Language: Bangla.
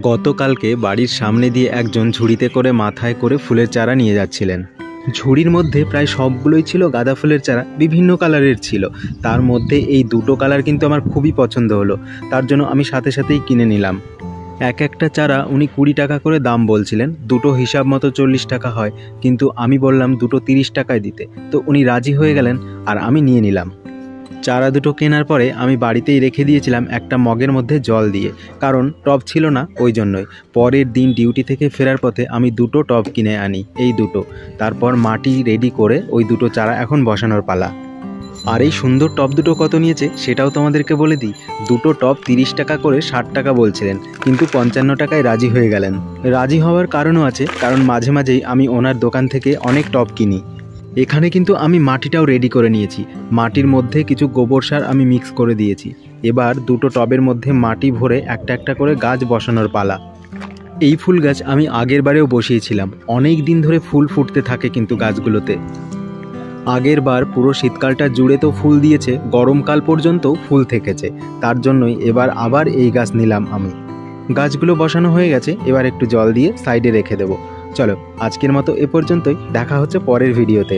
গতকালকে বাড়ির সামনে দিয়ে একজন ঝুড়িতে করে মাথায় করে ফুলের চারা নিয়ে যাচ্ছিলেন। ঝুড়ির মধ্যে প্রায় সবগুলোই ছিল গাঁদা ফুলের চারা, বিভিন্ন কালারের ছিল। তার মধ্যে এই দুটো কালার কিন্তু আমার খুবই পছন্দ হলো, তার জন্য আমি সাথে সাথেই কিনে নিলাম। এক একটা চারা উনি 20 টাকা করে দাম বলছিলেন, দুটো হিসাব মতো 40 টাকা হয়, কিন্তু আমি বললাম দুটো 30 টাকায় দিতে, তো উনি রাজি হয়ে গেলেন আর আমি নিয়ে নিলাম। চারা দুটো কেনার পরে আমি বাড়িতেই রেখে দিয়েছিলাম একটা মগের মধ্যে জল দিয়ে, কারণ টব ছিল না, ওই জন্যই। পরের দিন ডিউটি থেকে ফেরার পথে আমি দুটো টব কিনে আনি, এই দুটো। তারপর মাটি রেডি করে ওই দুটো চারা এখন বসানোর পালা। আর এই সুন্দর টব দুটো কত নিয়েছে সেটাও তোমাদেরকে বলে দিই। দুটো টব 30 টাকা করে 60 টাকা বলছিলেন, কিন্তু 55 টাকায় রাজি হয়ে গেলেন। রাজি হওয়ার কারণও আছে, কারণ মাঝে মাঝেই আমি ওনার দোকান থেকে অনেক টব কিনি। এখানে কিন্তু আমি মাটিটাও রেডি করে নিয়েছি, মাটির মধ্যে কিছু গোবর সার আমি মিক্স করে দিয়েছি। এবার দুটো টবের মধ্যে মাটি ভরে একটা একটা করে গাছ বসানোর পালা। এই ফুল গাছ আমি আগের বারেও বসিয়েছিলাম, অনেক দিন ধরে ফুল ফুটতে থাকে কিন্তু গাছগুলোতে। আগের বার পুরো শীতকালটা জুড়ে তো ফুল দিয়েছে, গরমকাল পর্যন্তও ফুল থেকেছে, তার জন্যই এবার আবার এই গাছ নিলাম আমি। গাছগুলো বসানো হয়ে গেছে, এবার একটু জল দিয়ে সাইডে রেখে দেবো। চলো, আজকের মতো এ পর্যন্তই, দেখা হচ্ছে পরের ভিডিওতে।